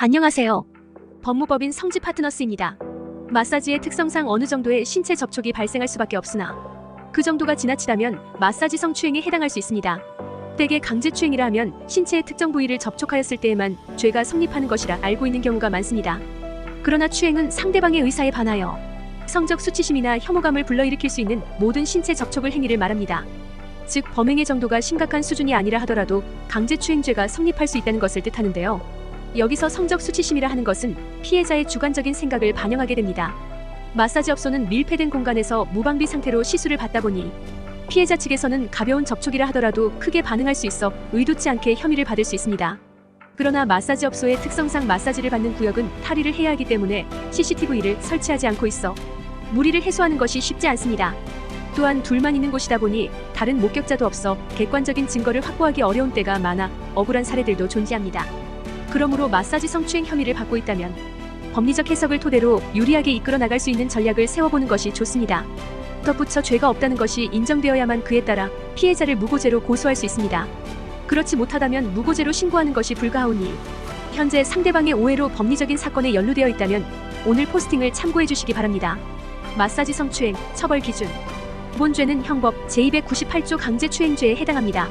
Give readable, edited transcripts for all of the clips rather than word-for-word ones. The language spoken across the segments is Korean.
안녕하세요. 법무법인 성지 파트너스입니다. 마사지의 특성상 어느 정도의 신체 접촉이 발생할 수밖에 없으나 그 정도가 지나치다면 마사지 성추행에 해당할 수 있습니다. 대개 강제추행이라 하면 신체의 특정 부위를 접촉하였을 때에만 죄가 성립하는 것이라 알고 있는 경우가 많습니다. 그러나 추행은 상대방의 의사에 반하여 성적 수치심이나 혐오감을 불러일으킬 수 있는 모든 신체 접촉을 행위를 말합니다. 즉 범행의 정도가 심각한 수준이 아니라 하더라도 강제추행죄가 성립할 수 있다는 것을 뜻하는데요. 여기서 성적 수치심이라 하는 것은 피해자의 주관적인 생각을 반영하게 됩니다. 마사지업소는 밀폐된 공간에서 무방비 상태로 시술을 받다 보니 피해자 측에서는 가벼운 접촉이라 하더라도 크게 반응할 수 있어 의도치 않게 혐의를 받을 수 있습니다. 그러나 마사지업소의 특성상 마사지를 받는 구역은 탈의를 해야 하기 때문에 CCTV를 설치하지 않고 있어 무리를 해소하는 것이 쉽지 않습니다. 또한 둘만 있는 곳이다 보니 다른 목격자도 없어 객관적인 증거를 확보하기 어려운 때가 많아 억울한 사례들도 존재합니다. 그러므로 마사지 성추행 혐의를 받고 있다면 법리적 해석을 토대로 유리하게 이끌어 나갈 수 있는 전략을 세워보는 것이 좋습니다. 덧붙여 죄가 없다는 것이 인정되어야만 그에 따라 피해자를 무고죄로 고소할 수 있습니다. 그렇지 못하다면 무고죄로 신고하는 것이 불가하오니 현재 상대방의 오해로 법리적인 사건에 연루되어 있다면 오늘 포스팅을 참고해 주시기 바랍니다. 마사지 성추행 처벌 기준. 본 죄는 형법 제298조 강제추행죄에 해당합니다.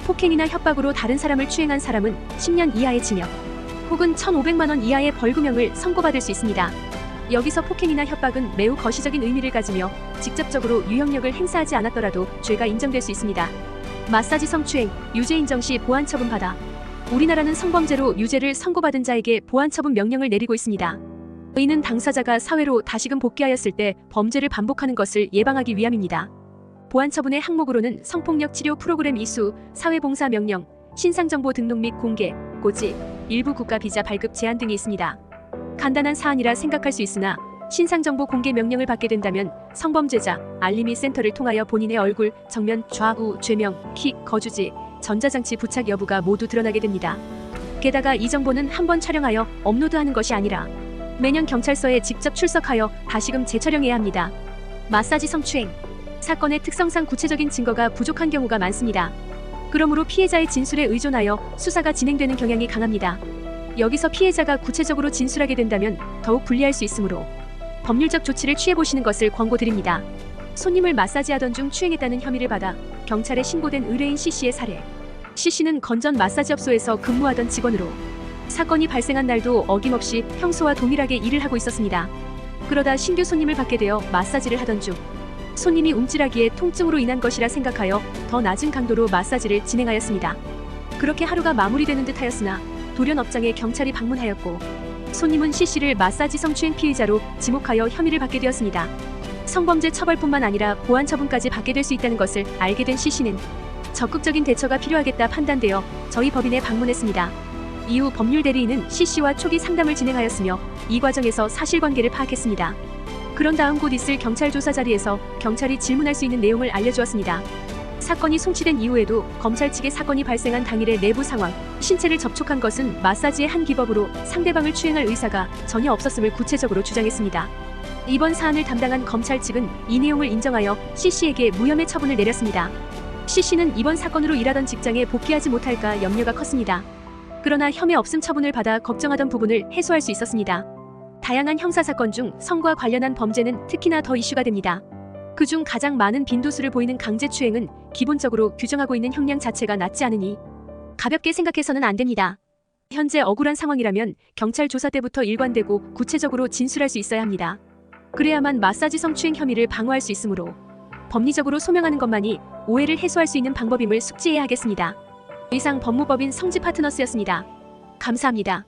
폭행이나 협박으로 다른 사람을 추행한 사람은 10년 이하의 징역 혹은 1,500만 원 이하의 벌금형을 선고받을 수 있습니다. 여기서 폭행이나 협박은 매우 거시적인 의미를 가지며 직접적으로 유형력을 행사하지 않았더라도 죄가 인정될 수 있습니다. 마사지 성추행, 유죄 인정 시 보안 처분 받아. 우리나라는 성범죄로 유죄를 선고받은 자에게 보안 처분 명령을 내리고 있습니다. 이는 당사자가 사회로 다시금 복귀하였을 때 범죄를 반복하는 것을 예방하기 위함입니다. 보안처분의 항목으로는 성폭력 치료 프로그램 이수, 사회봉사 명령, 신상정보 등록 및 공개, 고지, 일부 국가 비자 발급 제한 등이 있습니다. 간단한 사안이라 생각할 수 있으나 신상정보 공개 명령을 받게 된다면 성범죄자, 알림이 센터를 통하여 본인의 얼굴, 정면, 좌우, 죄명, 키, 거주지, 전자장치 부착 여부가 모두 드러나게 됩니다. 게다가 이 정보는 한 번 촬영하여 업로드하는 것이 아니라 매년 경찰서에 직접 출석하여 다시금 재촬영해야 합니다. 마사지 성추행. 사건의 특성상 구체적인 증거가 부족한 경우가 많습니다. 그러므로 피해자의 진술에 의존하여 수사가 진행되는 경향이 강합니다. 여기서 피해자가 구체적으로 진술하게 된다면 더욱 불리할 수 있으므로 법률적 조치를 취해보시는 것을 권고드립니다. 손님을 마사지하던 중 추행했다는 혐의를 받아 경찰에 신고된 의뢰인 C씨의 사례. C씨는 건전 마사지업소에서 근무하던 직원으로 사건이 발생한 날도 어김없이 평소와 동일하게 일을 하고 있었습니다. 그러다 신규 손님을 받게 되어 마사지를 하던 중 손님이 움찔하기에 통증으로 인한 것이라 생각하여 더 낮은 강도로 마사지를 진행하였습니다. 그렇게 하루가 마무리되는 듯 하였으나 돌연 업장에 경찰이 방문하였고 손님은 C씨를 마사지 성추행 피의자로 지목하여 혐의를 받게 되었습니다. 성범죄 처벌뿐만 아니라 보안 처분까지 받게 될 수 있다는 것을 알게 된 C씨는 적극적인 대처가 필요하겠다 판단되어 저희 법인에 방문했습니다. 이후 법률 대리인은 C씨와 초기 상담을 진행하였으며 이 과정에서 사실관계를 파악했습니다. 그런 다음 곧 있을 경찰 조사 자리에서 경찰이 질문할 수 있는 내용을 알려주었습니다. 사건이 송치된 이후에도 검찰 측의 사건이 발생한 당일의 내부 상황, 신체를 접촉한 것은 마사지의 한 기법으로 상대방을 추행할 의사가 전혀 없었음을 구체적으로 주장했습니다. 이번 사안을 담당한 검찰 측은 이 내용을 인정하여 C씨에게 무혐의 처분을 내렸습니다. C씨는 이번 사건으로 일하던 직장에 복귀하지 못할까 염려가 컸습니다. 그러나 혐의 없음 처분을 받아 걱정하던 부분을 해소할 수 있었습니다. 다양한 형사사건 중 성과 관련한 범죄는 특히나 더 이슈가 됩니다. 그중 가장 많은 빈도수를 보이는 강제추행은 기본적으로 규정하고 있는 형량 자체가 낮지 않으니 가볍게 생각해서는 안 됩니다. 현재 억울한 상황이라면 경찰 조사 때부터 일관되고 구체적으로 진술할 수 있어야 합니다. 그래야만 마사지 성추행 혐의를 방어할 수 있으므로 법리적으로 소명하는 것만이 오해를 해소할 수 있는 방법임을 숙지해야 하겠습니다. 이상 법무법인 성지 파트너스였습니다. 감사합니다.